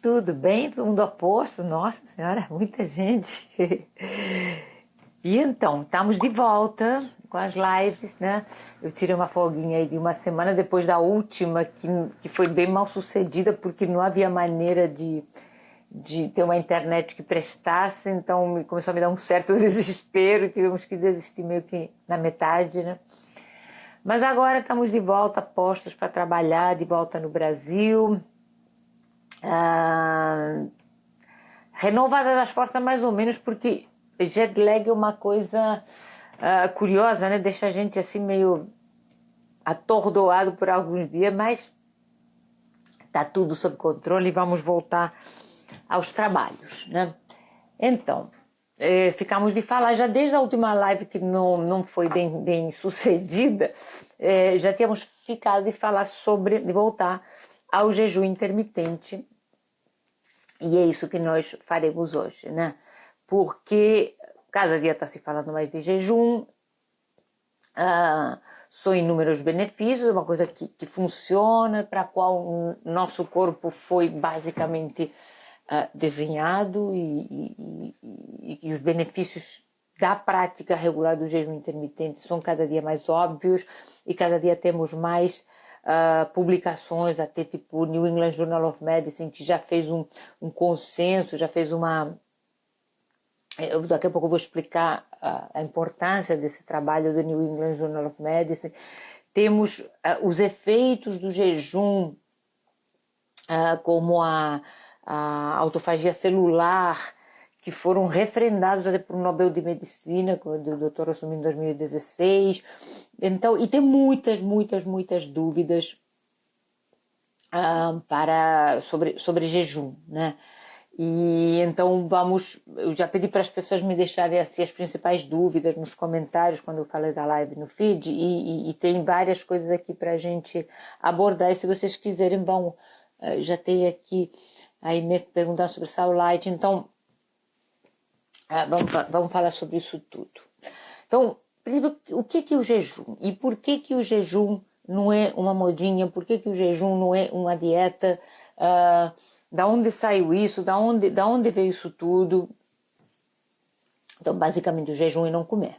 tudo bem? Todo mundo oposto? Nossa Senhora, muita gente. E então, estamos de volta com as lives, né? Eu tirei uma folguinha aí de uma semana depois da última, que foi bem mal sucedida, porque não havia maneira de ter uma internet que prestasse, então começou a me dar um certo desespero, tivemos que desistir meio que na metade, né? Mas agora estamos de volta, postos para trabalhar, de volta no Brasil. Renovada das forças mais ou menos, porque jet lag é uma coisa curiosa, né? Deixa a gente assim meio atordoado por alguns dias, mas tá tudo sob controle e vamos voltar aos trabalhos, né? Então, ficamos de falar já desde a última live que não foi bem sucedida, já tínhamos ficado de falar de voltar ao jejum intermitente. E é isso que nós faremos hoje, né? Porque cada dia está se falando mais de jejum, são inúmeros benefícios, é uma coisa que funciona, para a qual o nosso corpo foi basicamente desenhado e os benefícios da prática regular do jejum intermitente são cada dia mais óbvios e cada dia temos mais publicações, até tipo o New England Journal of Medicine, que já fez um consenso, já fez daqui a pouco eu vou explicar a importância desse trabalho do New England Journal of Medicine. Temos os efeitos do jejum, como a autofagia celular, que foram refrendados até por um Nobel de Medicina, do Dr. assumiu em 2016. Então, e tem muitas dúvidas sobre jejum, né? E então eu já pedi para as pessoas me deixarem assim, as principais dúvidas nos comentários quando eu falei da live no feed, e tem várias coisas aqui para a gente abordar, e se vocês quiserem já tem aqui aí me perguntar sobre Cellulite, então vamos falar sobre isso tudo. Então, o que é o jejum? E por que o jejum não é uma modinha? Por que o jejum não é uma dieta? Da onde saiu isso? Da onde veio isso tudo? Então, basicamente, o jejum é não comer.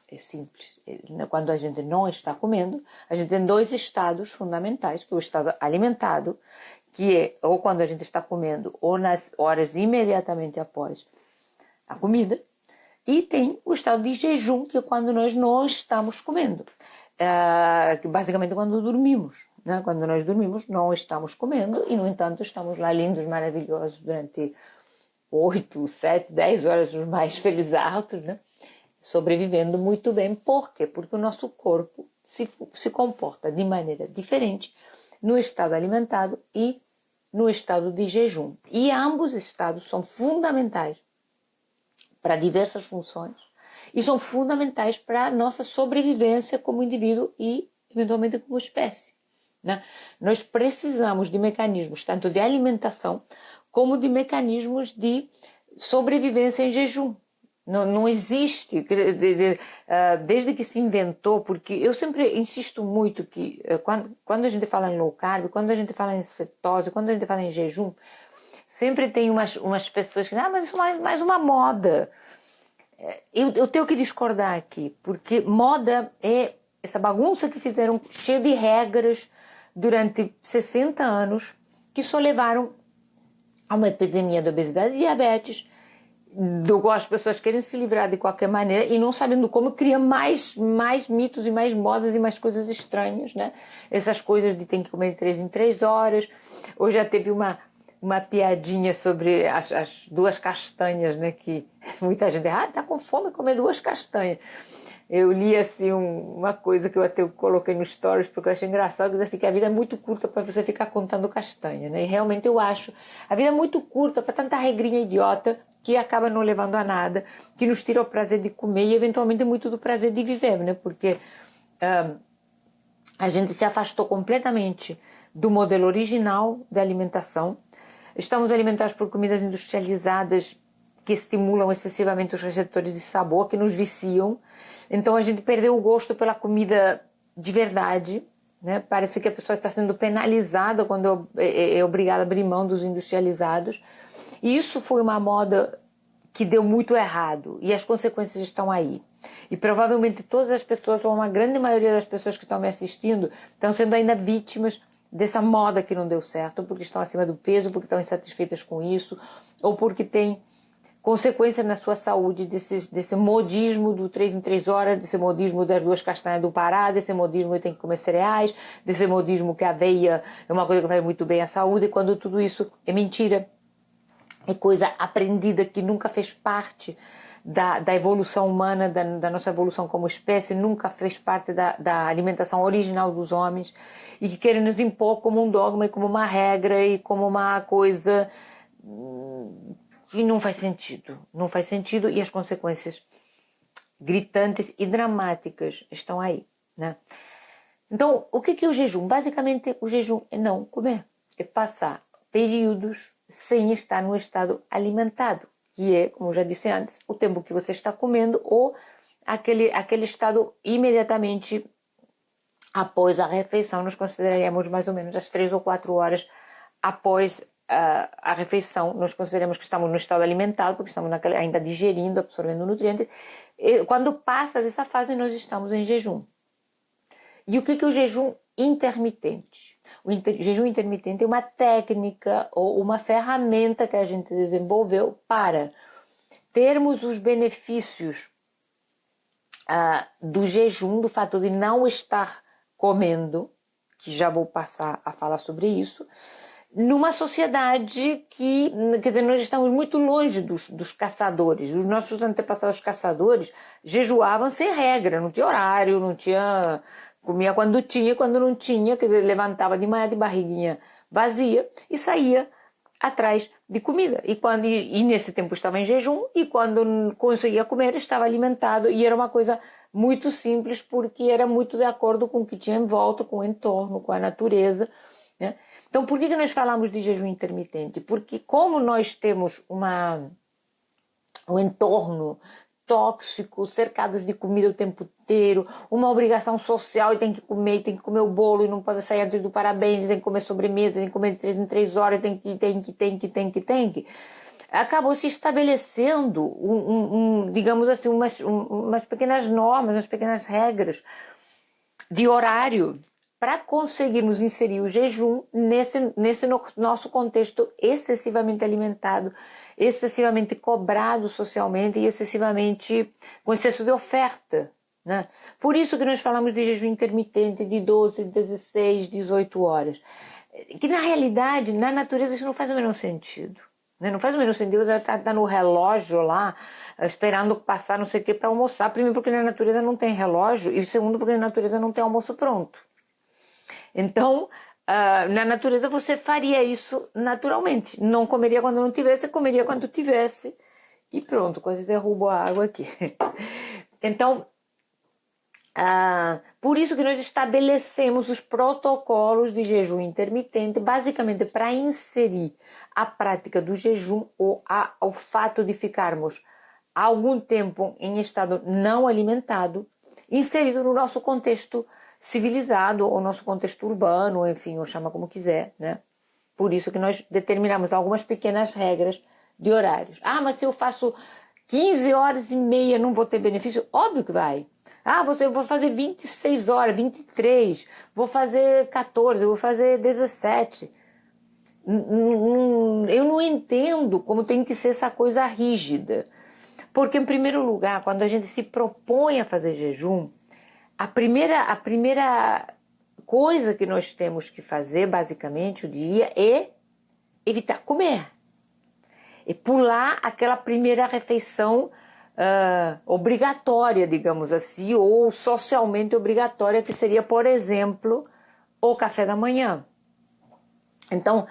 É simples. Quando a gente não está comendo, a gente tem dois estados fundamentais, que é o estado alimentado, que é ou quando a gente está comendo, ou nas horas imediatamente após a comida, e tem o estado de jejum, que é quando nós não estamos comendo, que basicamente é quando dormimos, né? Quando nós dormimos não estamos comendo e, no entanto, estamos lá lindos, maravilhosos durante 8, 7, 10 horas, os mais felizes altos, né? Sobrevivendo muito bem. Por quê? Porque o nosso corpo se comporta de maneira diferente no estado alimentado e no estado de jejum. E ambos estados são fundamentais para diversas funções e são fundamentais para a nossa sobrevivência como indivíduo e, eventualmente, como espécie, né? Nós precisamos de mecanismos tanto de alimentação como de mecanismos de sobrevivência em jejum. Não existe, desde que se inventou, porque eu sempre insisto muito que quando a gente fala em low carb, quando a gente fala em cetose, quando a gente fala em jejum, sempre tem umas pessoas que mas isso é mais uma moda. Eu tenho que discordar aqui, porque moda é essa bagunça que fizeram, cheia de regras durante 60 anos, que só levaram a uma epidemia de obesidade e diabetes, do qual as pessoas querem se livrar de qualquer maneira e não sabendo como, cria mais mitos e mais modas e mais coisas estranhas, né? Essas coisas de tem que comer de 3 em 3 horas. Hoje já teve uma piadinha sobre as duas castanhas, né? Que muita gente tá com fome, comer 2 castanhas. Eu li assim uma coisa que eu até coloquei no stories porque eu achei engraçado, que assim, que a vida é muito curta para você ficar contando castanha, né? E realmente eu acho a vida é muito curta para tanta regrinha idiota que acaba não levando a nada, que nos tira o prazer de comer e eventualmente muito do prazer de viver, né? Porque a gente se afastou completamente do modelo original de alimentação. Estamos alimentados por comidas industrializadas que estimulam excessivamente os receptores de sabor, que nos viciam. Então a gente perdeu o gosto pela comida de verdade, né? Parece que a pessoa está sendo penalizada quando é obrigada a abrir mão dos industrializados. E isso foi uma moda que deu muito errado, e as consequências estão aí. E provavelmente todas as pessoas, ou uma grande maioria das pessoas que estão me assistindo, estão sendo ainda vítimas dessa moda que não deu certo, porque estão acima do peso, porque estão insatisfeitas com isso, ou porque tem consequência na sua saúde desse modismo do 3 em 3 horas, desse modismo das 2 castanhas do Pará, desse modismo que tem que comer cereais, desse modismo que a aveia é uma coisa que faz muito bem à saúde, quando tudo isso é mentira. É coisa aprendida que nunca fez parte da evolução humana, da nossa evolução como espécie, nunca fez parte da alimentação original dos homens, e que querem nos impor como um dogma e como uma regra e como uma coisa que não faz sentido. Não faz sentido, e as consequências gritantes e dramáticas estão aí, né? Então, o que é o jejum? Basicamente, o jejum é não comer, é passar períodos sem estar no estado alimentado, que é, como já disse antes, o tempo que você está comendo, ou aquele estado imediatamente após a refeição. Nós consideraremos mais ou menos as 3 ou 4 horas após a refeição. Nós consideramos que estamos no estado alimentado, porque estamos ainda digerindo, absorvendo nutrientes. E quando passa dessa fase, nós estamos em jejum. E o que é o jejum intermitente? O jejum intermitente é uma técnica ou uma ferramenta que a gente desenvolveu para termos os benefícios do jejum, do fato de não estar comendo, que já vou passar a falar sobre isso, numa sociedade que, quer dizer, nós estamos muito longe dos caçadores. Os nossos antepassados caçadores jejuavam sem regra, não tinha horário, não tinha... Comia quando tinha, quando não tinha, quer dizer, levantava de manhã de barriguinha vazia e saía atrás de comida. E nesse tempo estava em jejum, e quando conseguia comer estava alimentado, e era uma coisa muito simples, porque era muito de acordo com o que tinha em volta, com o entorno, com a natureza, né? Então, por que nós falamos de jejum intermitente? Porque como nós temos um entorno tóxico, cercados de comida o tempo inteiro, uma obrigação social, e tem que comer o bolo, e não pode sair antes do parabéns, tem que comer sobremesa, tem que comer de 3 em 3 horas, tem que. Acabou se estabelecendo, digamos assim, umas pequenas normas, umas pequenas regras de horário para conseguirmos inserir o jejum nesse nosso contexto excessivamente alimentado, excessivamente cobrado socialmente e excessivamente com excesso de oferta, né? Por isso que nós falamos de jejum intermitente de 12, 16, 18 horas. Que na realidade, na natureza, isso não faz o menor sentido. Não faz o menor sentido estar no relógio lá, esperando passar não sei o que para almoçar. Primeiro, porque na natureza não tem relógio, e segundo, porque na natureza não tem almoço pronto. Então, na natureza você faria isso naturalmente. Não comeria quando não tivesse, comeria quando tivesse. E pronto, quase derrubo a água aqui. Então, por isso que nós estabelecemos os protocolos de jejum intermitente, basicamente para inserir a prática do jejum ou o fato de ficarmos algum tempo em estado não alimentado, inserido no nosso contexto civilizado, ou nosso contexto urbano, enfim, ou chama como quiser, né? Por isso que nós determinamos algumas pequenas regras de horários. Mas se eu faço 15 horas e meia, não vou ter benefício? Óbvio que vai. Eu vou fazer 26 horas, 23, vou fazer 14, vou fazer 17. Eu não entendo como tem que ser essa coisa rígida. Porque, em primeiro lugar, quando a gente se propõe a fazer jejum, a primeira coisa que nós temos que fazer, basicamente, o dia, é evitar comer. É pular aquela primeira refeição obrigatória, digamos assim, ou socialmente obrigatória, que seria, por exemplo, o café da manhã. Então,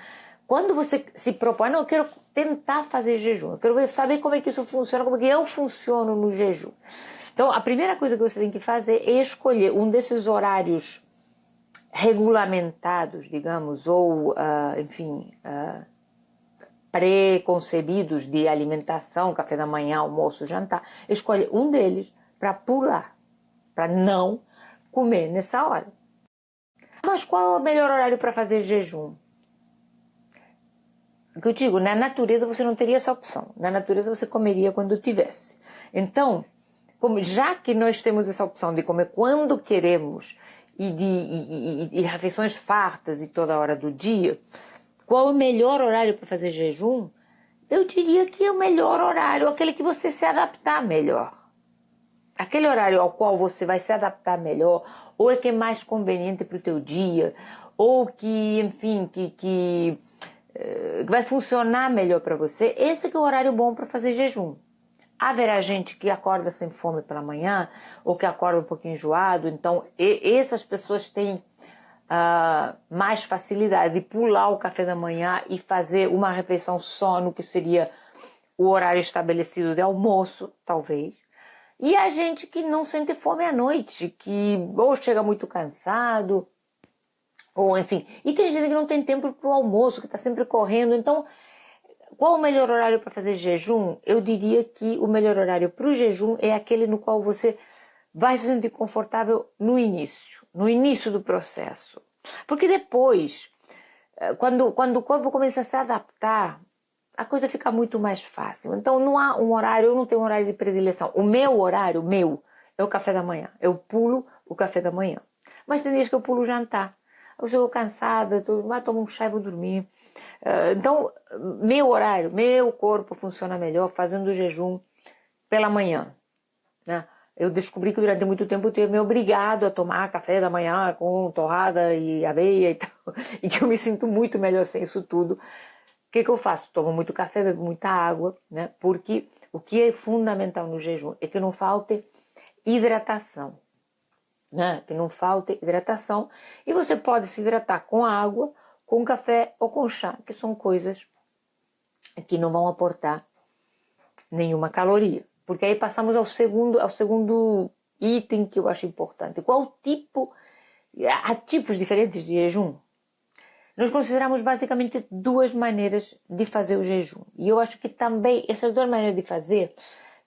quando você se propõe, eu quero tentar fazer jejum, eu quero saber como é que isso funciona, como é que eu funciono no jejum. Então, a primeira coisa que você tem que fazer é escolher um desses horários regulamentados, digamos, ou, pré-concebidos de alimentação, café da manhã, almoço, jantar. Escolhe um deles para pular, para não comer nessa hora. Mas qual é o melhor horário para fazer jejum? O que eu digo, na natureza você não teria essa opção. Na natureza você comeria quando tivesse. Então, já que nós temos essa opção de comer quando queremos e refeições fartas e toda hora do dia, qual é o melhor horário para fazer jejum? Eu diria que é o melhor horário, aquele que você se adaptar melhor. Aquele horário ao qual você vai se adaptar melhor, ou é que é mais conveniente para o teu dia, ou que, enfim, que vai funcionar melhor para você, esse é o horário bom para fazer jejum. Haverá gente que acorda sem fome pela manhã, ou que acorda um pouquinho enjoado, então essas pessoas têm mais facilidade de pular o café da manhã e fazer uma refeição só no que seria o horário estabelecido de almoço, talvez. E a gente que não sente fome à noite, que ou chega muito cansado, ou enfim. E tem gente que não tem tempo para o almoço, que está sempre correndo. Então, qual o melhor horário para fazer jejum? Eu diria que o melhor horário para o jejum é aquele no qual você vai se sentir confortável no início do processo. Porque depois, quando o corpo começa a se adaptar, a coisa fica muito mais fácil. Então não há um horário, eu não tenho um horário de predileção. O meu horário, é o café da manhã. Eu pulo o café da manhã. Mas tem dias que eu pulo o jantar. Eu estou cansada, tomo um chá e vou dormir. Então, meu horário, meu corpo funciona melhor fazendo o jejum pela manhã. Né? Eu descobri que durante muito tempo eu tinha me obrigado a tomar café da manhã com torrada e aveia e tal. E que eu me sinto muito melhor sem isso tudo. O que eu faço? Tomo muito café, bebo muita água, né? Porque o que é fundamental no jejum é que não falte hidratação, né? Que não falte hidratação. E você pode se hidratar com água, com café ou com chá, que são coisas que não vão aportar nenhuma caloria. Porque aí passamos ao segundo item que eu acho importante. Qual tipo? Há tipos diferentes de jejum. Nós consideramos basicamente duas maneiras de fazer o jejum. E eu acho que também essas duas maneiras de fazer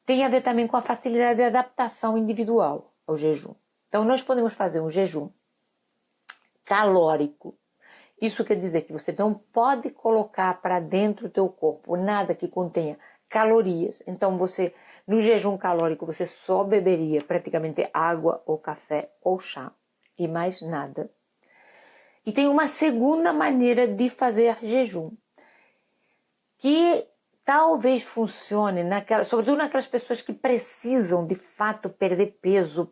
têm a ver também com a facilidade de adaptação individual ao jejum. Então nós podemos fazer um jejum calórico. Isso quer dizer que você não pode colocar para dentro do teu corpo nada que contenha calorias. Então você, no jejum calórico, você só beberia praticamente água ou café ou chá e mais nada. E tem uma segunda maneira de fazer jejum, que talvez funcione, sobretudo naquelas pessoas que precisam de fato perder peso,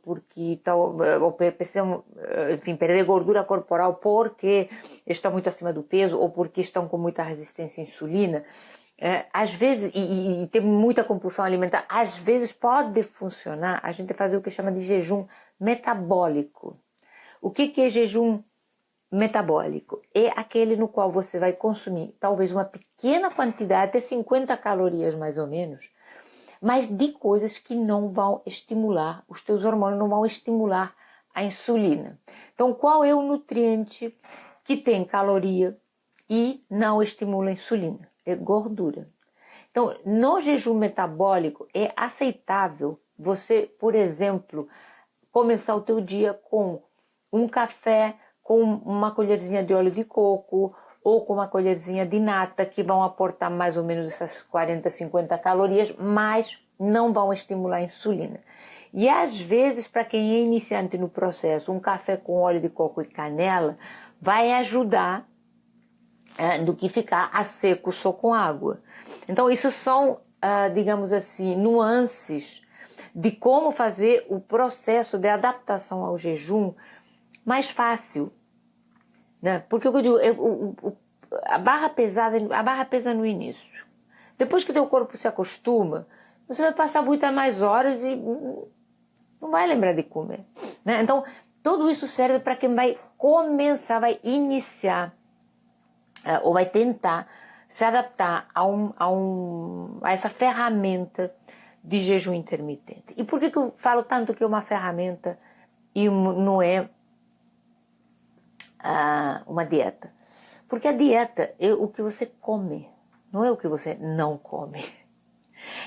ou precisam, enfim, perder gordura corporal porque estão muito acima do peso ou porque estão com muita resistência à insulina. Às vezes, e tem muita compulsão alimentar, às vezes pode funcionar a gente fazer o que chama de jejum metabólico. O que é jejum metabólico? É aquele no qual você vai consumir talvez uma pequena quantidade, até 50 calorias mais ou menos, mas de coisas que não vão estimular, os teus hormônios não vão estimular a insulina. Então, qual é o nutriente que tem caloria e não estimula a insulina? É gordura. Então, no jejum metabólico é aceitável você, por exemplo, começar o teu dia com um café com uma colherzinha de óleo de coco ou com uma colherzinha de nata, que vão aportar mais ou menos essas 40, 50 calorias, mas não vão estimular a insulina. E às vezes, para quem é iniciante no processo, um café com óleo de coco e canela vai ajudar do que ficar a seco só com água. Então, isso são, digamos assim, nuances de como fazer o processo de adaptação ao jejum mais fácil, né? Porque o que eu digo, a barra pesa no início. Depois que teu corpo se acostuma, você vai passar muitas mais horas e não vai lembrar de comer, né? Então, tudo isso serve para quem vai começar, vai iniciar, ou vai tentar se adaptar a essa ferramenta de jejum intermitente. E por que eu falo tanto que é uma ferramenta e não é uma dieta? Porque a dieta é o que você come, não é o que você não come.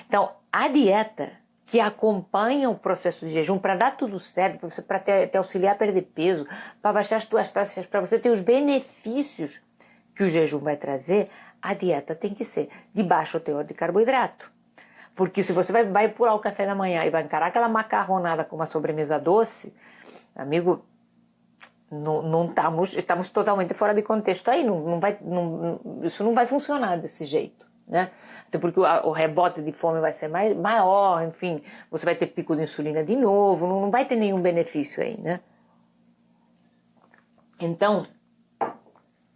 Então, a dieta que acompanham o processo de jejum para dar tudo certo, para te auxiliar a perder peso, para baixar as tuas taxas, para você ter os benefícios que o jejum vai trazer, a dieta tem que ser de baixo teor de carboidrato. Porque se você vai pular o café da manhã e vai encarar aquela macarronada com uma sobremesa doce, amigo, estamos totalmente fora de contexto aí, isso não vai funcionar desse jeito, né? Até porque o rebote de fome vai ser maior, enfim, você vai ter pico de insulina de novo, não vai ter nenhum benefício aí, né? Então,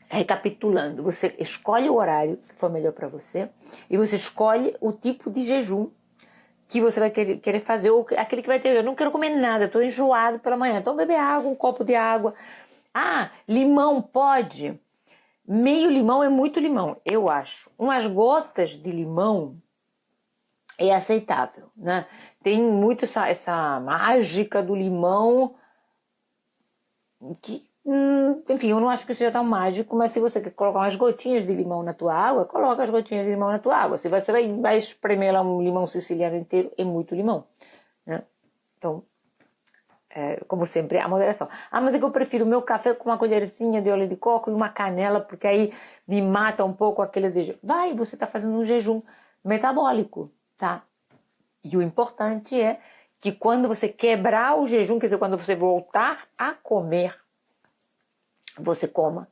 recapitulando, você escolhe o horário que for melhor para você e você escolhe o tipo de jejum que você vai querer fazer, ou aquele que vai ter, eu não quero comer nada, estou enjoado pela manhã, então beber água, um copo de água. Ah, limão pode? Meio limão é muito limão, eu acho. Umas gotas de limão é aceitável, né? Tem muito essa mágica do limão que, enfim, eu não acho que seja tão mágico, mas se você quer colocar umas gotinhas de limão na tua água, coloca as gotinhas de limão na tua água. Se você vai espremer lá um limão siciliano inteiro, é muito limão, né? Então, como sempre, a moderação. Ah, mas é que eu prefiro o meu café com uma colherzinha de óleo de coco e uma canela, porque aí me mata um pouco aquele desejo. Vai, você está fazendo um jejum metabólico, tá? E o importante é que quando você quebrar o jejum, quer dizer, quando você voltar a comer, você coma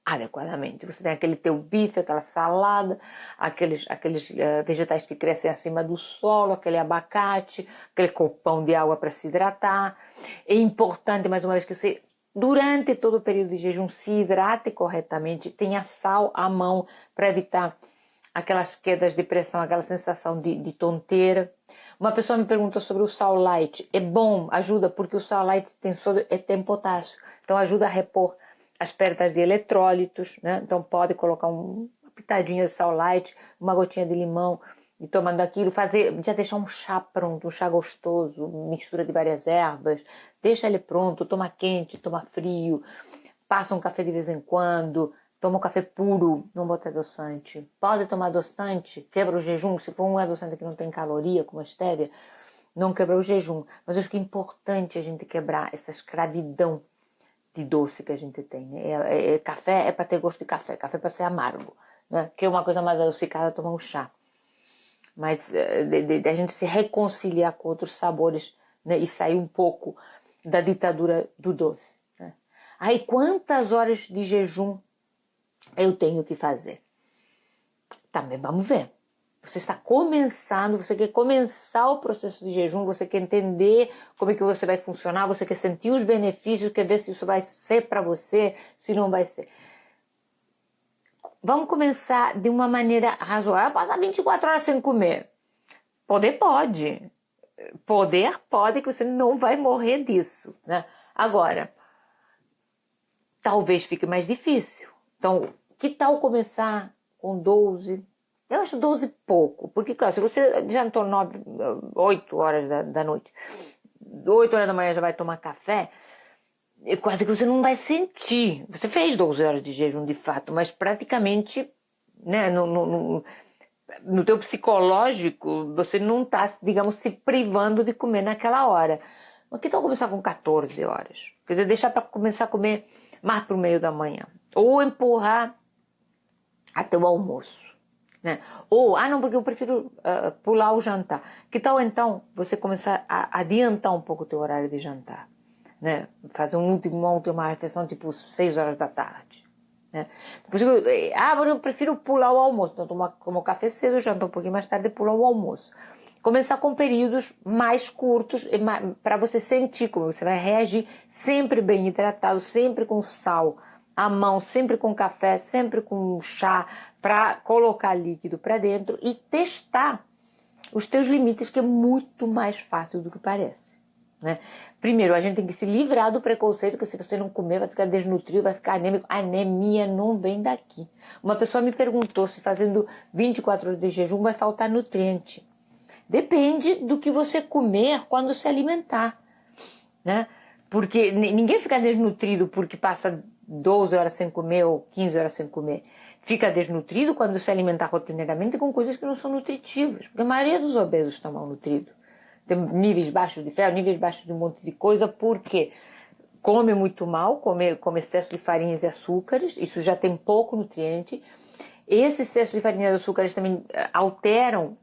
adequadamente. Você tem aquele teu bife, aquela salada, aqueles vegetais que crescem acima do solo, aquele abacate, aquele copão de água para se hidratar. É importante, mais uma vez, que você, durante todo o período de jejum, se hidrate corretamente, tenha sal à mão para evitar aquelas quedas de pressão, aquela sensação de tonteira. Uma pessoa me perguntou sobre o sal light. É bom, ajuda, porque o sal light tem potássio, então ajuda a repor as perdas de eletrólitos, né? Então pode colocar uma pitadinha de sal light, uma gotinha de limão e tomando aquilo, já deixar um chá pronto, um chá gostoso, mistura de várias ervas, deixa ele pronto, toma quente, toma frio, passa um café de vez em quando, toma um café puro, não bota adoçante. Pode tomar adoçante, quebra o jejum, se for um adoçante que não tem caloria, como a estévia, não quebra o jejum. Mas eu acho que é importante a gente quebrar essa escravidão de doce que a gente tem, né? Café é para ter gosto de café é para ser amargo, né? Que é uma coisa mais adocicada, tomar um chá. Mas a gente se reconciliar com outros sabores, né? E sair um pouco da ditadura do doce, né? Aí quantas horas de jejum eu tenho que fazer? Também vamos ver. Você está começando, você quer começar o processo de jejum, você quer entender como é que você vai funcionar, você quer sentir os benefícios, quer ver se isso vai ser para você, se não vai ser. Vamos começar de uma maneira razoável. Passar 24 horas sem comer. Pode. Pode que você não vai morrer disso, né? Agora, talvez fique mais difícil. Então, que tal começar com 12? Eu acho 12 pouco, porque, claro, se você jantou 8 horas da noite, 8 horas da manhã já vai tomar café, quase que você não vai sentir. Você fez 12 horas de jejum de fato, mas praticamente, né, no teu psicológico, você não está, digamos, se privando de comer naquela hora. Mas que tal começar com 14 horas? Quer dizer, deixar para começar a comer mais para o meio da manhã. Ou empurrar até o almoço. Né? Ou, não, porque eu prefiro pular o jantar. Que tal então você começar a adiantar um pouco o teu horário de jantar? Né? Fazer uma última refeição tipo 6 horas da tarde. Né? Mas eu prefiro pular o almoço. Então tomo café cedo, janto um pouquinho mais tarde e pulo o almoço. Começar com períodos mais curtos para você sentir como você vai reagir, sempre bem hidratado, sempre com sal à mão, sempre com café, sempre com chá, para colocar líquido para dentro e testar os teus limites, que é muito mais fácil do que parece. Né? Primeiro, a gente tem que se livrar do preconceito que se você não comer vai ficar desnutrido, vai ficar anêmico. A anemia não vem daqui. Uma pessoa me perguntou se fazendo 24 horas de jejum vai faltar nutriente. Depende do que você comer quando se alimentar, né? Porque ninguém fica desnutrido porque passa 12 horas sem comer ou 15 horas sem comer. Fica desnutrido quando se alimenta rotineiramente com coisas que não são nutritivas. Porque a maioria dos obesos estão mal nutridos. tem níveis baixos de ferro, níveis baixos de um monte de coisa, porque come muito mal, come excesso de farinhas e açúcares, isso já tem pouco nutriente. Esse excesso de farinhas e açúcares também alteram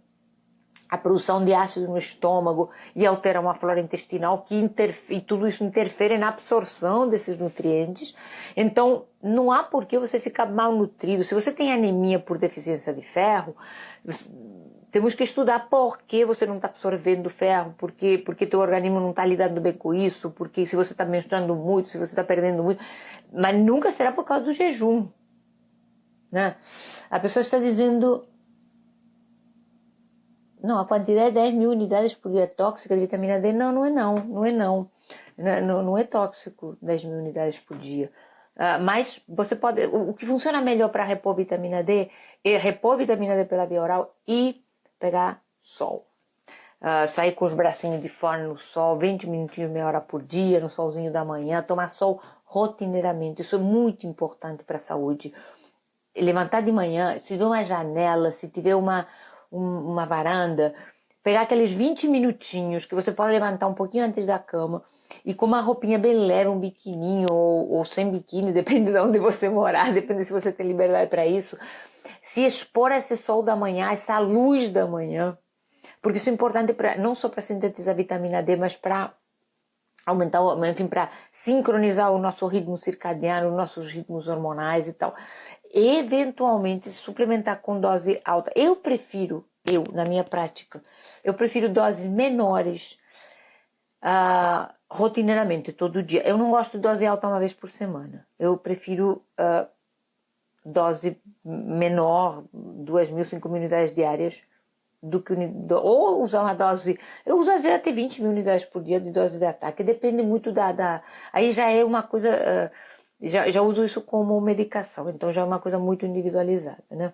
a produção de ácido no estômago e alteram a flora intestinal, e tudo isso interfere na absorção desses nutrientes. Então, não há por que você ficar malnutrido. Se você tem anemia por deficiência de ferro, temos que estudar por que você não está absorvendo ferro, porque teu organismo não está lidando bem com isso, porque se você está menstruando muito, se você está perdendo muito, mas nunca será por causa do jejum, né? A pessoa está dizendo, não, a quantidade é 10 mil unidades por dia tóxica de vitamina D. Não, não é não, não é não. Não é tóxico 10 mil unidades por dia. Mas você pode, o que funciona melhor para repor vitamina D é repor vitamina D pela via oral e pegar sol. Sair com os bracinhos de fora no sol, 20 minutinhos, meia hora por dia, no solzinho da manhã, tomar sol rotineiramente. Isso é muito importante para a saúde. Levantar de manhã, se tiver uma janela, se tiver uma varanda, pegar aqueles 20 minutinhos que você pode levantar um pouquinho antes da cama e com uma roupinha bem leve, um biquininho ou sem biquíni, depende de onde você morar, depende se você tem liberdade para isso, se expor a esse sol da manhã, essa luz da manhã, porque isso é importante não só para sintetizar vitamina D, mas para aumentar, enfim, para sincronizar o nosso ritmo circadiano, os nossos ritmos hormonais e tal. Eventualmente suplementar com dose alta. Na minha prática, eu prefiro doses menores rotineiramente, todo dia. Eu não gosto de dose alta uma vez por semana. Eu prefiro dose menor, 2.000, 5.000 unidades diárias, do que ou usar uma dose. Eu uso às vezes até 20 mil unidades por dia de dose de ataque. Depende muito aí já é uma coisa. Já uso isso como medicação, então já é uma coisa muito individualizada, né?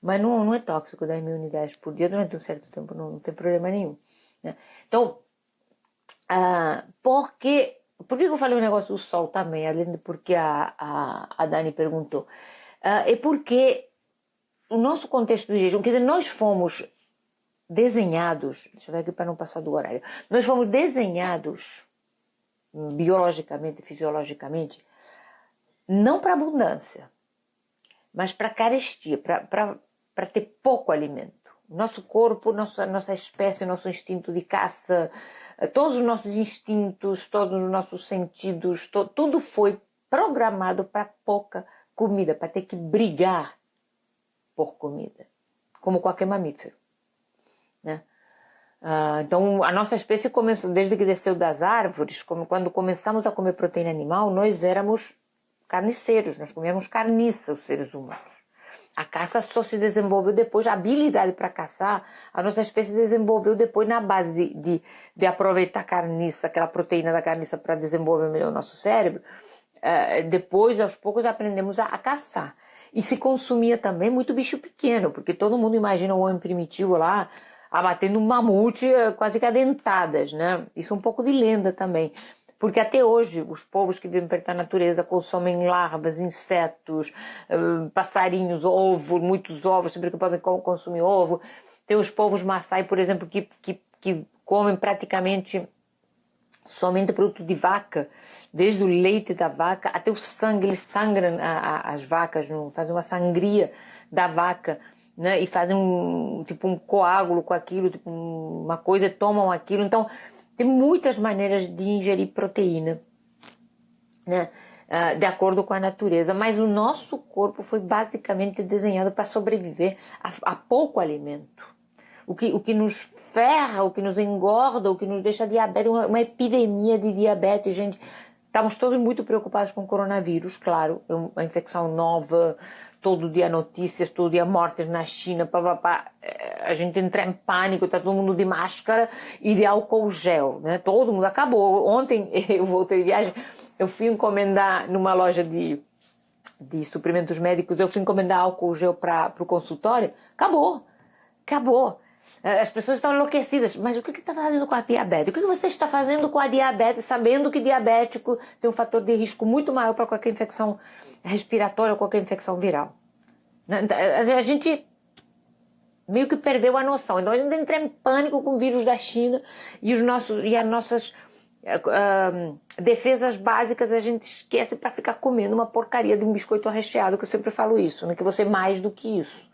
Mas não é tóxico 10 mil unidades por dia durante um certo tempo, não tem problema nenhum, né? Então, por que eu falei o negócio do sol também, além de porque a Dani perguntou? É porque o nosso contexto do jejum, quer dizer, nós fomos desenhados, deixa eu ver aqui para não passar do horário, nós fomos desenhados biologicamente, fisiologicamente, não para abundância, mas para carestia, para ter pouco alimento. Nosso corpo, nossa espécie, nosso instinto de caça, todos os nossos instintos, todos os nossos sentidos, tudo foi programado para pouca comida, para ter que brigar por comida, como qualquer mamífero, né? Então, a nossa espécie começou, desde que desceu das árvores, quando começamos a comer proteína animal, nós éramos carniceiros, nós comíamos carniça, os seres humanos. A caça só se desenvolveu depois, a habilidade para caçar, a nossa espécie desenvolveu depois na base de aproveitar a carniça, aquela proteína da carniça para desenvolver melhor o nosso cérebro. Depois, aos poucos, aprendemos a caçar. E se consumia também muito bicho pequeno, porque todo mundo imagina o homem primitivo lá, abatendo um mamute quase que a dentadas, né? Isso é um pouco de lenda também. Porque até hoje os povos que vivem perto da natureza consomem larvas, insetos, passarinhos, ovos, muitos ovos, sempre que podem consumir ovo. Tem os povos Maasai, por exemplo, que comem praticamente somente produto de vaca, desde o leite da vaca até o sangue, eles sangram as vacas, fazem uma sangria da vaca, né? E fazem um coágulo com aquilo, tipo uma coisa, tomam aquilo. Então, tem muitas maneiras de ingerir proteína, né? De acordo com a natureza, mas o nosso corpo foi basicamente desenhado para sobreviver a pouco alimento. O que nos ferra, o que nos engorda, o que nos deixa diabético, uma epidemia de diabetes, gente. Estamos todos muito preocupados com o coronavírus, claro, é uma infecção nova, todo dia notícias, todo dia mortes na China, papapá. A gente entra em pânico, tá todo mundo de máscara e de álcool gel, né? Todo mundo acabou. Ontem eu voltei de viagem, eu fui encomendar numa loja de suprimentos médicos, eu fui encomendar álcool gel para o consultório, acabou. As pessoas estão enlouquecidas. Mas o que está fazendo com a diabetes? O que você está fazendo com a diabetes, sabendo que diabético tem um fator de risco muito maior para qualquer infecção respiratória ou qualquer infecção viral? A gente meio que perdeu a noção. Então a gente entra em pânico com o vírus da China e as nossas defesas básicas a gente esquece para ficar comendo uma porcaria de um biscoito recheado, que eu sempre falo isso, né? Que você é mais do que isso.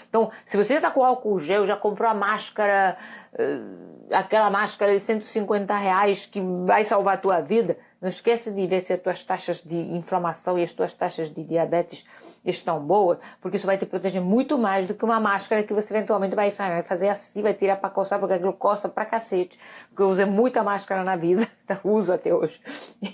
Então, se você está com álcool gel, já comprou a máscara, aquela máscara de R$ 150 que vai salvar a tua vida, não esqueça de ver se as tuas taxas de inflamação e as tuas taxas de diabetes estão boas, porque isso vai te proteger muito mais do que uma máscara que você eventualmente vai fazer assim, vai tirar para coçar, porque aquilo coça pra cacete. Porque eu usei muita máscara na vida, uso até hoje.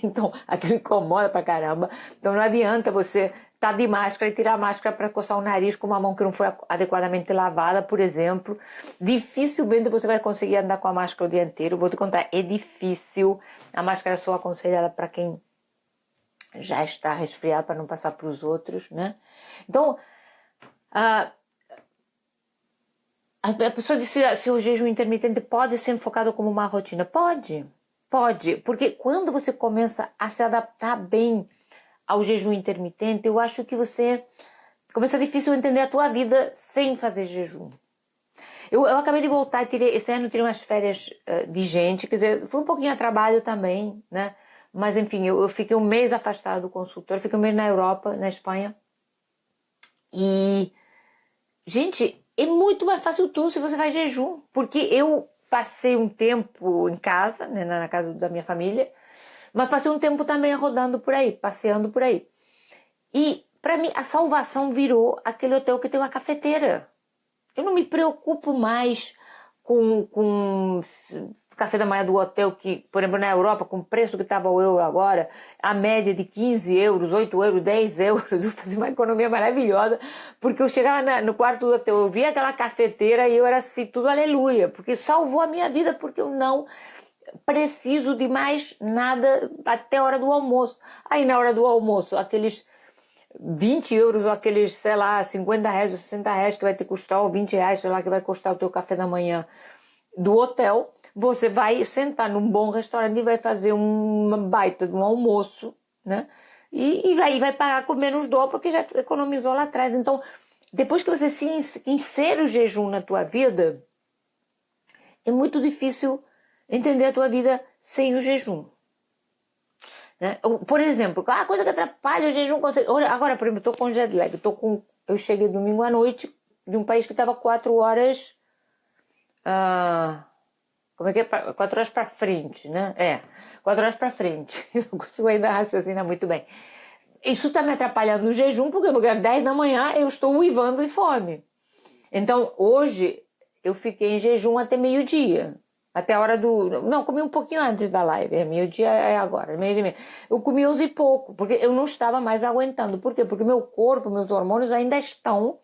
Então, aquilo incomoda pra caramba. Então, não adianta você estar de máscara e tirar a máscara para coçar o nariz com uma mão que não foi adequadamente lavada, por exemplo. Dificilmente você vai conseguir andar com a máscara o dia inteiro. Vou te contar, é difícil. A máscara é só aconselhada para quem já está resfriado, para não passar para os outros, né? Então, a pessoa disse se o jejum intermitente pode ser enfocado como uma rotina. Pode, porque quando você começa a se adaptar bem ao jejum intermitente, eu acho que você começa difícil entender a tua vida sem fazer jejum. Eu acabei de voltar, esse ano tirei umas férias de gente, quer dizer, foi um pouquinho a trabalho também, né? Mas enfim, eu fiquei um mês afastada do consultório, fiquei um mês na Europa, na Espanha. E, gente, é muito mais fácil tudo se você faz jejum. Porque eu passei um tempo em casa, né, na casa da minha família, mas passei um tempo também rodando por aí, passeando por aí. E, pra mim, a salvação virou aquele hotel que tem uma cafeteira. Eu não me preocupo mais com café da manhã do hotel, que, por exemplo, na Europa, com o preço que estava o euro agora, a média de 15 euros, 8 euros, 10 euros, eu fazia uma economia maravilhosa, porque eu chegava no quarto do hotel, eu via aquela cafeteira e eu era assim, tudo aleluia, porque salvou a minha vida, porque eu não preciso de mais nada até a hora do almoço. Aí na hora do almoço, aqueles 20 euros ou aqueles, sei lá, 50 reais ou 60 reais que vai te custar, ou 20 reais, sei lá, que vai custar o teu café da manhã do hotel, você vai sentar num bom restaurante e vai fazer uma baita de um almoço, né? E vai pagar com menos dó, porque já economizou lá atrás. Então, depois que você se insere o jejum na tua vida, é muito difícil entender a tua vida sem o jejum. Né? Por exemplo, a coisa que atrapalha o jejum... Agora, por exemplo, eu estou com jet lag. Eu cheguei domingo à noite de um país que estava 4 horas... como é que é? 4 horas para frente, né? 4 horas para frente. Eu não consigo ainda raciocinar muito bem. Isso está me atrapalhando no jejum, porque às 10 da manhã eu estou uivando de fome. Então, hoje, eu fiquei em jejum até meio-dia. Até a hora do... Não, comi um pouquinho antes da live. Meio-dia é agora, meio-dia. Eu comi 11 e pouco, porque eu não estava mais aguentando. Por quê? Porque meu corpo, meus hormônios ainda estão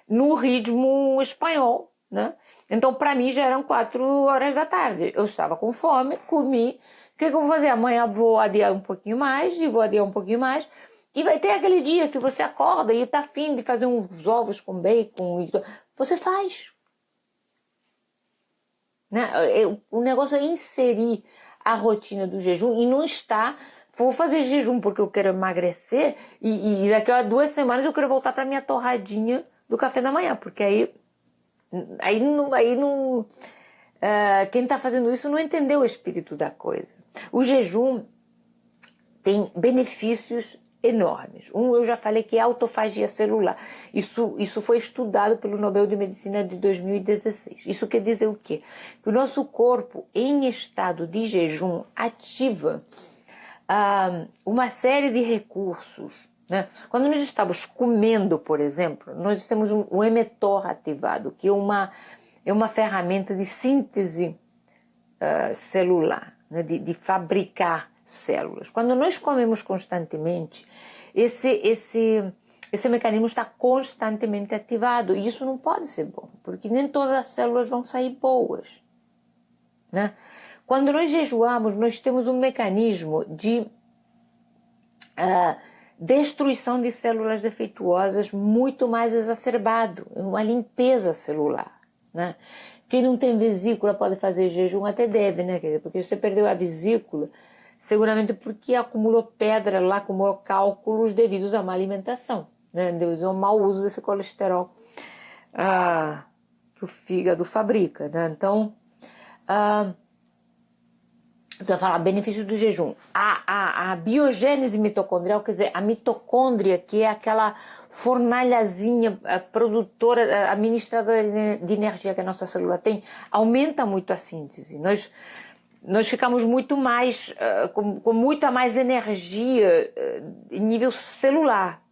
no ritmo espanhol, né? Então, para mim, já eram 4 horas da tarde. Eu estava com fome, comi. O que eu vou fazer? Amanhã vou adiar um pouquinho mais, e vou adiar um pouquinho mais. E vai ter aquele dia que você acorda e tá afim de fazer uns ovos com bacon. Você faz. Né? O negócio é inserir a rotina do jejum e não está... Vou fazer jejum porque eu quero emagrecer e daqui a 2 semanas eu quero voltar para minha torradinha do café da manhã, porque aí não quem está fazendo isso não entendeu o espírito da coisa. O jejum tem benefícios enormes. Eu já falei que é autofagia celular. Isso foi estudado pelo Nobel de Medicina de 2016. Isso quer dizer o quê? Que o nosso corpo, em estado de jejum, ativa uma série de recursos. Né? Quando nós estamos comendo, por exemplo, nós temos um emetor ativado, que é uma ferramenta de síntese celular, né? de fabricar células. Quando nós comemos constantemente, esse mecanismo está constantemente ativado, e isso não pode ser bom, porque nem todas as células vão sair boas. Né? Quando nós jejuamos, nós temos um mecanismo de destruição de células defeituosas muito mais exacerbado, uma limpeza celular. Né? Quem não tem vesícula pode fazer jejum, até deve, né? Porque você perdeu a vesícula, seguramente porque acumulou pedra lá, acumulou cálculos devidos a má alimentação, né? Devido ao mau uso desse colesterol que o fígado fabrica, né? Então, então, falar benefício do jejum. A biogênese mitocondrial, quer dizer, a mitocôndria, que é aquela fornalhazinha produtora, administradora de energia que a nossa célula tem, aumenta muito a síntese. Nós ficamos muito mais, com muita mais energia em nível celular,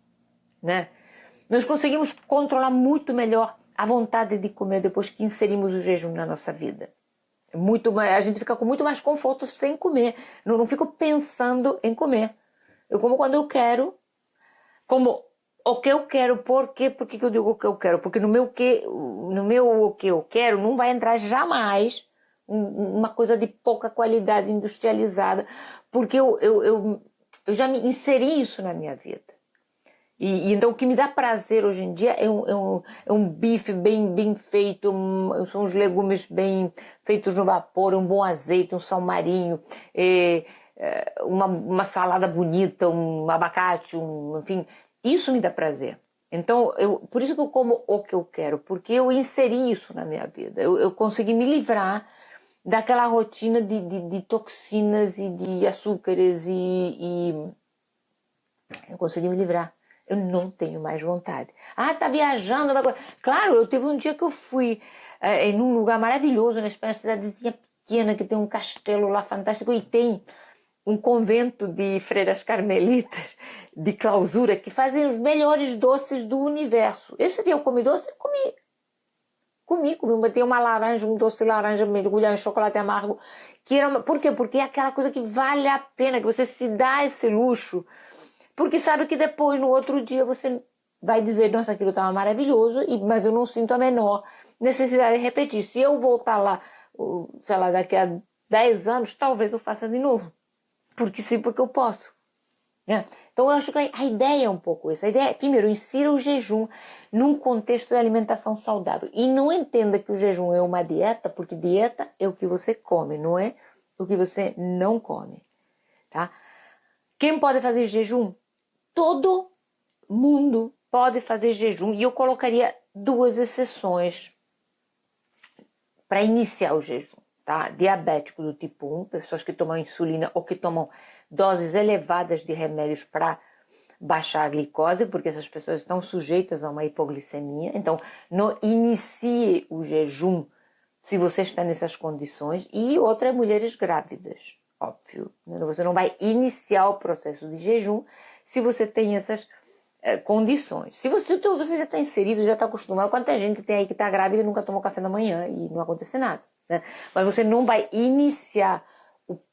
né? Nós conseguimos controlar muito melhor a vontade de comer depois que inserimos o jejum na nossa vida. A gente fica com muito mais conforto sem comer. Não fico pensando em comer. Eu como quando eu quero, como o que eu quero. Por que eu digo o que eu quero? Porque no meu o que eu quero não vai entrar jamais uma coisa de pouca qualidade industrializada, porque eu já me inseri isso na minha vida. E então o que me dá prazer hoje em dia é um bife bem feito, são os legumes bem feitos no vapor, um bom azeite, um sal marinho, uma salada bonita, um abacate, enfim, isso me dá prazer. Então, por isso que eu como o que eu quero, porque eu inseri isso na minha vida. Eu consegui me livrar daquela rotina de toxinas e de açúcares e eu consegui me livrar. Eu não tenho mais vontade. Tá viajando. Claro, eu teve um dia que eu fui em um lugar maravilhoso na Espanha, uma cidadezinha pequena, que tem um castelo lá fantástico e tem um convento de freiras carmelitas de clausura que fazem os melhores doces do universo. Esse dia eu comi doce, comi. Botei uma laranja, um doce de laranja mergulhado em chocolate amargo. Por quê? Porque é aquela coisa que vale a pena, que você se dá esse luxo. Porque sabe que depois, no outro dia, você vai dizer, nossa, aquilo estava maravilhoso, mas eu não sinto a menor necessidade de repetir. Se eu voltar lá, sei lá, daqui a 10 anos, talvez eu faça de novo. Porque sim, porque eu posso. Né? Então, eu acho que a ideia é um pouco essa. A ideia é, primeiro, insira o jejum num contexto de alimentação saudável. E não entenda que o jejum é uma dieta, porque dieta é o que você come, não é o que você não come. Tá? Quem pode fazer jejum? Todo mundo pode fazer jejum e eu colocaria 2 exceções para iniciar o jejum, tá? Diabético do tipo 1, pessoas que tomam insulina ou que tomam doses elevadas de remédios para baixar a glicose, porque essas pessoas estão sujeitas a uma hipoglicemia. Então, não inicie o jejum se você está nessas condições. E outra é mulheres grávidas, óbvio. Você não vai iniciar o processo de jejum se você tem essas condições. Se você já está inserido, já está acostumado, quanta gente tem aí que está grávida e nunca tomou café da manhã e não acontece nada, né? Mas você não vai iniciar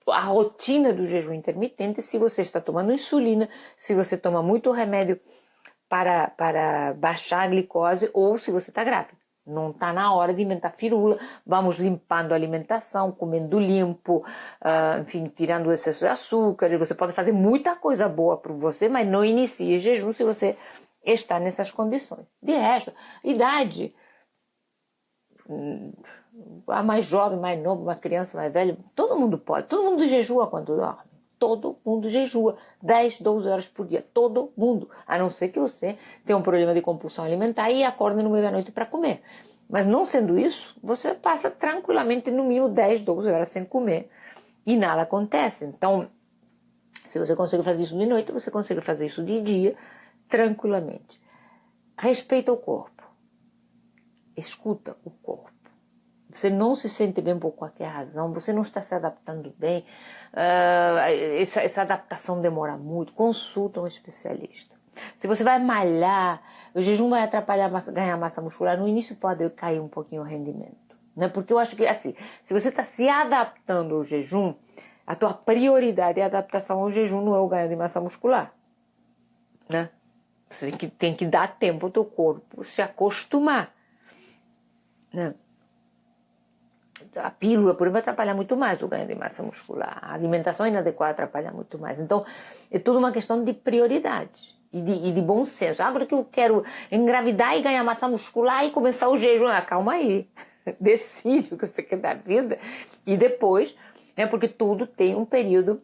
a rotina do jejum intermitente se você está tomando insulina, se você toma muito remédio para baixar a glicose ou se você está grávida. Não está na hora de inventar firula. Vamos limpando a alimentação, comendo limpo, enfim, tirando o excesso de açúcar. E você pode fazer muita coisa boa para você, mas não inicie jejum se você está nessas condições. De resto, idade, a mais jovem, mais novo, uma criança mais velha, todo mundo pode. Todo mundo jejua quando dorme. Todo mundo jejua 10, 12 horas por dia. Todo mundo. A não ser que você tenha um problema de compulsão alimentar e acorde no meio da noite para comer. Mas não sendo isso, você passa tranquilamente no mínimo 10, 12 horas sem comer e nada acontece. Então, se você consegue fazer isso de noite, você consegue fazer isso de dia tranquilamente. Respeita o corpo. Escuta o corpo. Você não se sente bem por qualquer razão, você não está se adaptando bem, essa adaptação demora muito, consulta um especialista. Se você vai malhar, o jejum vai atrapalhar ganhar massa muscular, no início pode cair um pouquinho o rendimento. Né? Porque eu acho que, assim, se você está se adaptando ao jejum, a tua prioridade é a adaptação ao jejum, não é o ganho de massa muscular. Né? Você tem que dar tempo ao teu corpo se acostumar. Né? A pílula, por exemplo, vai atrapalhar muito mais o ganho de massa muscular. A alimentação inadequada atrapalha muito mais. Então, é tudo uma questão de prioridade e de bom senso. Agora que eu quero engravidar e ganhar massa muscular e começar o jejum, calma aí. Decide o que você quer da vida. E depois, né, porque tudo tem um período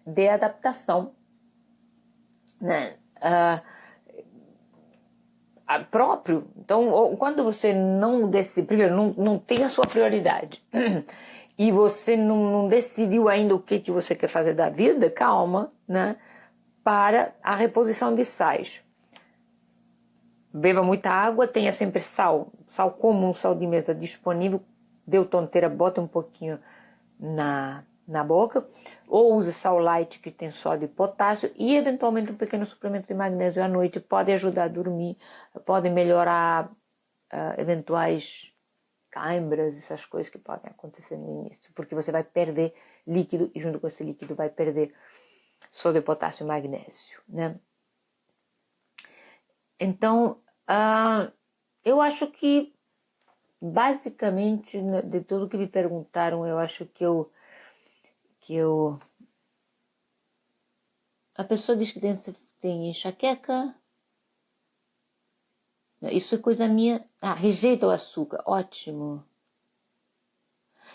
de adaptação. Né? próprio. Então, quando você não decide, primeiro, não tem a sua prioridade, e você não decidiu ainda o que você quer fazer da vida, calma, né? Para a reposição de sais. Beba muita água, tenha sempre sal comum, sal de mesa disponível. Deu tonteira, bota um pouquinho na boca, ou use sal light que tem sódio e potássio, e eventualmente um pequeno suplemento de magnésio à noite pode ajudar a dormir, pode melhorar eventuais cãibras, essas coisas que podem acontecer no início, porque você vai perder líquido e junto com esse líquido vai perder sódio, potássio e magnésio, né? Então, eu acho que basicamente de tudo que me perguntaram, eu acho que a pessoa diz que tem enxaqueca. Isso é coisa minha. Rejeita o açúcar. Ótimo.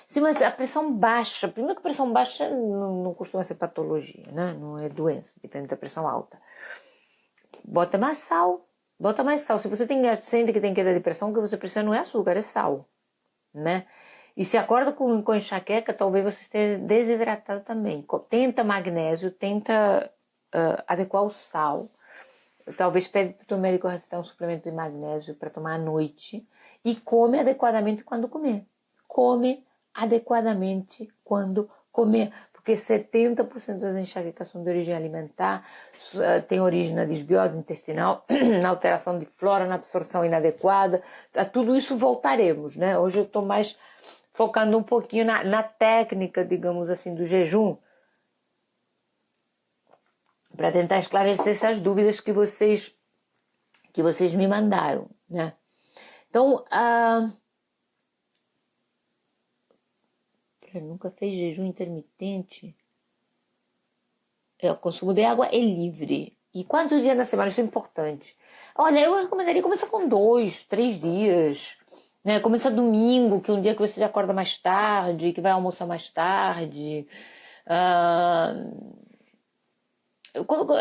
Sim, mas a pressão baixa. Primeiro que a pressão baixa não costuma ser patologia, né? Não é doença, depende da pressão alta. Bota mais sal. Bota mais sal. Se você sente que tem queda de pressão, o que você precisa não é açúcar, é sal, né? E se acorda com enxaqueca, talvez você esteja desidratado também. Tenta magnésio, tenta adequar o sal. Talvez pede para o teu médico receitar um suplemento de magnésio para tomar à noite. E come adequadamente quando comer. Come adequadamente quando comer. Porque 70% das enxaquecas são de origem alimentar, tem origem na desbiose intestinal, na alteração de flora, na absorção inadequada. A tudo isso voltaremos, né? Hoje eu estou mais focando um pouquinho na técnica, digamos assim, do jejum, para tentar esclarecer essas dúvidas que vocês me mandaram, né? Então, nunca fez jejum intermitente? O consumo de água é livre. E quantos dias na semana? Isso é importante. Olha, eu recomendaria começar com 2, 3 dias. Né? Começa domingo, que é um dia que você já acorda mais tarde, que vai almoçar mais tarde.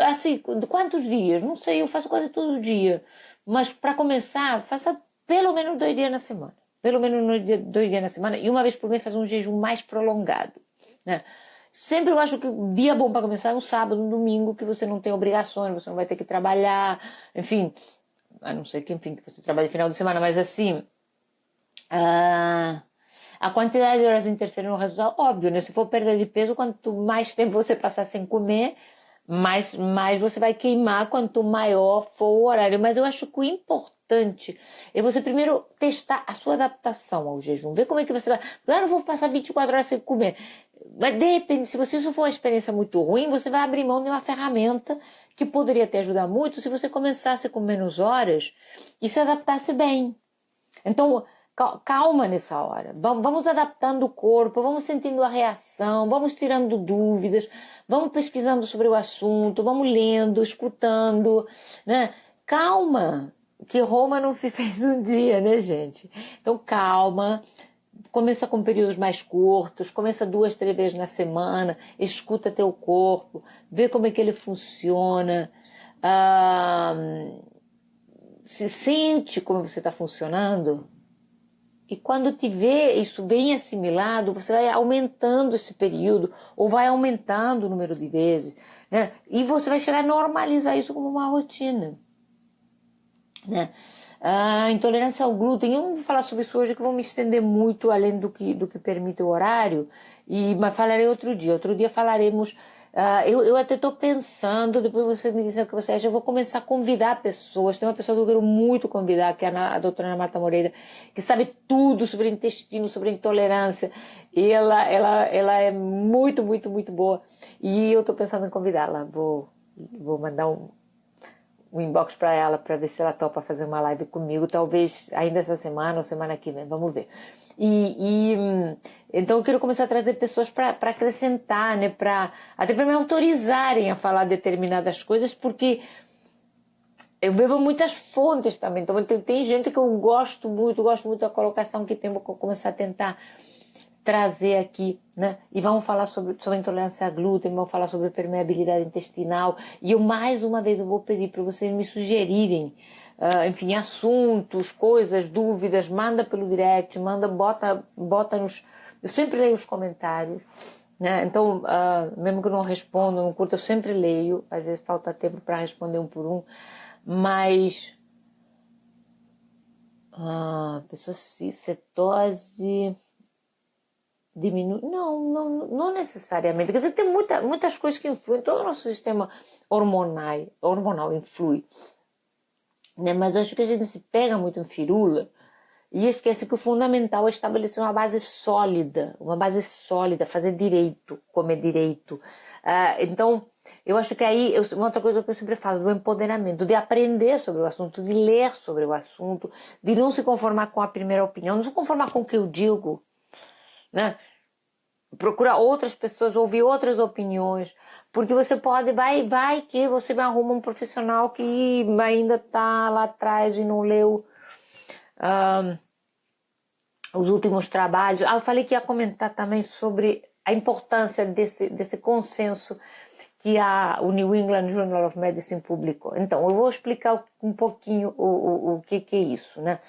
Assim, quantos dias? Não sei, eu faço quase todo dia. Mas para começar, faça pelo menos 2 dias na semana. Pelo menos 2 dias na semana. E uma vez por mês fazer um jejum mais prolongado. Né? Sempre eu acho que o dia bom para começar é um sábado, um domingo, que você não tem obrigações, você não vai ter que trabalhar. Enfim, a não ser que, que você trabalhe no final de semana. Mas assim, a quantidade de horas interfere no resultado, óbvio, né? Se for perda de peso, quanto mais tempo você passar sem comer, mais você vai queimar, quanto maior for o horário. Mas eu acho que o importante é você primeiro testar a sua adaptação ao jejum, ver como é que você vai. Eu não vou passar 24 horas sem comer. Mas de repente, se isso for uma experiência muito ruim, você vai abrir mão de uma ferramenta que poderia te ajudar muito se você começasse com menos horas e se adaptasse bem. Então, calma nessa hora. Vamos adaptando o corpo, vamos sentindo a reação, vamos tirando dúvidas, vamos pesquisando sobre o assunto, vamos lendo, escutando, né? Calma, que Roma não se fez num dia, né, gente? Então, calma. Começa com períodos mais curtos, começa 2, 3 vezes na semana, escuta teu corpo, vê como é que ele funciona, se sente como você está funcionando. E quando te vê isso bem assimilado, você vai aumentando esse período, ou vai aumentando o número de vezes, né? E você vai chegar a normalizar isso como uma rotina, né? A intolerância ao glúten, eu não vou falar sobre isso hoje, que eu vou me estender muito além do que permite o horário, mas falarei outro dia. Outro dia falaremos. Eu até estou pensando, depois você me dizer o que você acha, eu vou começar a convidar pessoas. Tem uma pessoa que eu quero muito convidar, que é a doutora Ana Marta Moreira, que sabe tudo sobre intestino, sobre intolerância. E ela é muito, muito, muito boa. E eu estou pensando em convidá-la. Vou mandar um inbox para ela para ver se ela topa fazer uma live comigo, talvez ainda essa semana ou semana que vem, vamos ver. Então eu quero começar a trazer pessoas para acrescentar, né, até para me autorizarem a falar determinadas coisas, porque eu bebo muitas fontes também, então tem gente que eu gosto muito da colocação que tem, vou começar a tentar trazer aqui, né? E vamos falar sobre intolerância a glúten, vamos falar sobre permeabilidade intestinal. E eu, mais uma vez, eu vou pedir para vocês me sugerirem enfim, assuntos, coisas, dúvidas, manda pelo direct, bota nos... Eu sempre leio os comentários, né? Então, mesmo que eu não responda, não curta, eu sempre leio. Às vezes falta tempo para responder um por um, mas... pessoa citose diminui... Não necessariamente. Quer dizer, tem muitas coisas que influem. Todo o nosso sistema hormonal influi. Né? Mas eu acho que a gente se pega muito em firula e esquece que o fundamental é estabelecer uma base sólida, fazer direito, comer direito. Então, eu acho que aí, uma outra coisa que eu sempre falo, do empoderamento, de aprender sobre o assunto, de ler sobre o assunto, de não se conformar com a primeira opinião, não se conformar com o que eu digo, né? Procurar outras pessoas, ouvir outras opiniões, porque você vai que você vai arrumar um profissional que ainda está lá atrás e não leu os últimos trabalhos. Eu falei que ia comentar também sobre a importância desse consenso que o New England Journal of Medicine publicou. Então, eu vou explicar um pouquinho o que é isso, né?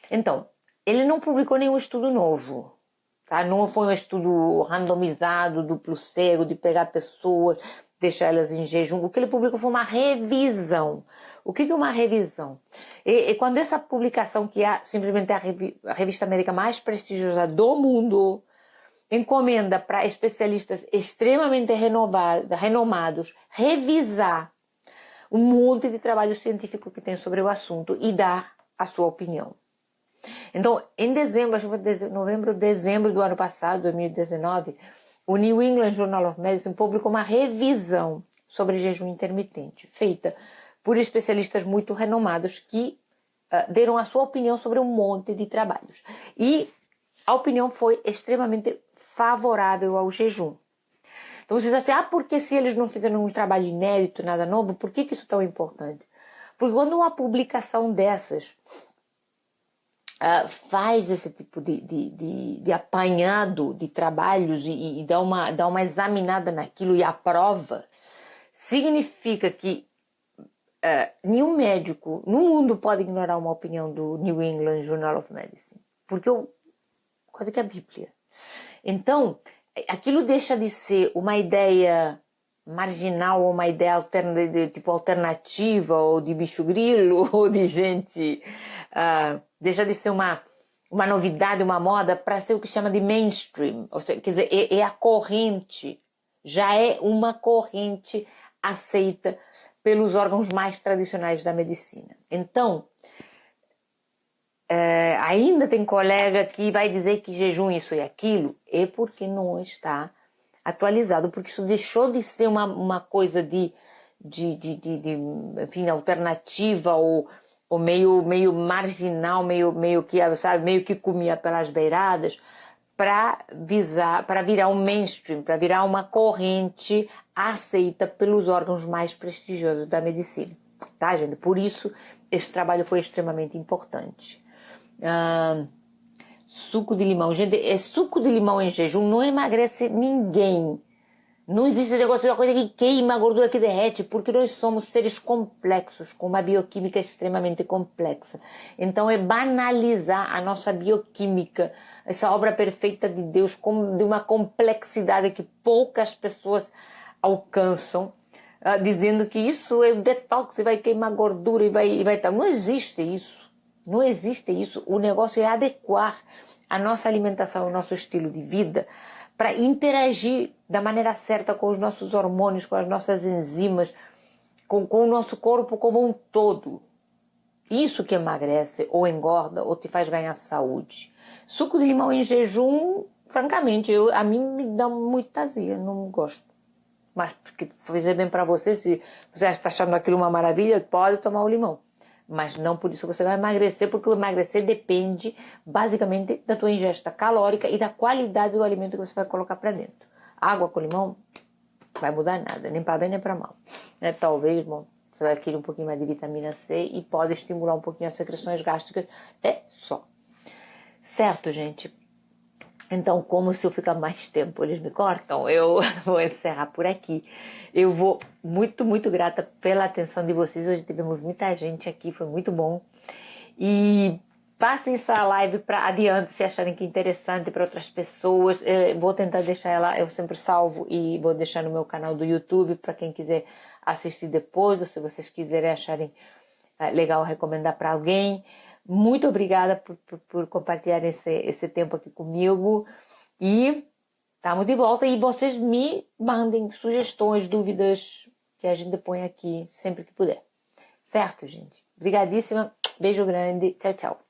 Então, ele não publicou nenhum estudo novo, tá? Não foi um estudo randomizado, duplo cego, de pegar pessoas, deixar elas em jejum. O que ele publicou foi uma revisão. O que é uma revisão? E quando essa publicação, que é simplesmente a revista médica mais prestigiosa do mundo, encomenda para especialistas extremamente renomados revisar um monte de trabalho científico que tem sobre o assunto e dar a sua opinião. Então, em dezembro, acho que foi novembro, dezembro do ano passado, 2019, o New England Journal of Medicine publicou uma revisão sobre jejum intermitente, feita por especialistas muito renomados que deram a sua opinião sobre um monte de trabalhos. E a opinião foi extremamente favorável ao jejum. Então vocês dizem assim, porque se eles não fizeram um trabalho inédito, nada novo, por que isso é tão importante? Porque quando uma publicação dessas faz esse tipo de apanhado de trabalhos e dá uma examinada naquilo e aprova, significa que nenhum médico no mundo pode ignorar uma opinião do New England Journal of Medicine, porque quase que é a Bíblia. Então, aquilo deixa de ser uma ideia marginal ou uma ideia tipo alternativa ou de bicho grilo ou de gente... deixa de ser uma novidade, uma moda, para ser o que chama de mainstream. Ou seja, quer dizer, é a corrente, já é uma corrente aceita pelos órgãos mais tradicionais da medicina. Então, ainda tem colega que vai dizer que jejum isso e aquilo, é porque não está atualizado, porque isso deixou de ser uma coisa de enfim, alternativa ou meio marginal, meio que, sabe, meio que comia pelas beiradas, para virar um mainstream, para virar uma corrente aceita pelos órgãos mais prestigiosos da medicina, tá, gente? Por isso, esse trabalho foi extremamente importante. Suco de limão. Gente, suco de limão em jejum não emagrece ninguém. Não existe negócio de uma coisa que queima a gordura que derrete, porque nós somos seres complexos, com uma bioquímica extremamente complexa. Então é banalizar a nossa bioquímica, essa obra perfeita de Deus, de uma complexidade que poucas pessoas alcançam, dizendo que isso é detox e vai queimar gordura e vai tal. Não existe isso. Não existe isso. O negócio é adequar a nossa alimentação, o nosso estilo de vida, para interagir da maneira certa com os nossos hormônios, com as nossas enzimas, com o nosso corpo como um todo. Isso que emagrece, ou engorda, ou te faz ganhar saúde. Suco de limão em jejum, francamente, a mim me dá muita azia, não gosto. Mas porque fazer bem para você, se você está achando aquilo uma maravilha, pode tomar o limão. Mas não por isso você vai emagrecer, porque o emagrecer depende basicamente da tua ingesta calórica e da qualidade do alimento que você vai colocar para dentro. Água com limão não vai mudar nada, nem para bem nem para mal. Talvez, você vai adquirir um pouquinho mais de vitamina C e pode estimular um pouquinho as secreções gástricas, é só. Certo, gente? Então, como se eu ficar mais tempo, eles me cortam, eu vou encerrar por aqui. Eu vou muito, muito grata pela atenção de vocês. Hoje tivemos muita gente aqui, foi muito bom. E passem essa live para adiante se acharem que é interessante para outras pessoas. Vou tentar deixar ela, eu sempre salvo e vou deixar no meu canal do YouTube para quem quiser assistir depois, ou se vocês quiserem acharem legal recomendar para alguém. Muito obrigada por compartilhar esse tempo aqui comigo. E estamos de volta. E vocês me mandem sugestões, dúvidas, que a gente põe aqui sempre que puder. Certo, gente? Obrigadíssima. Beijo grande. Tchau, tchau.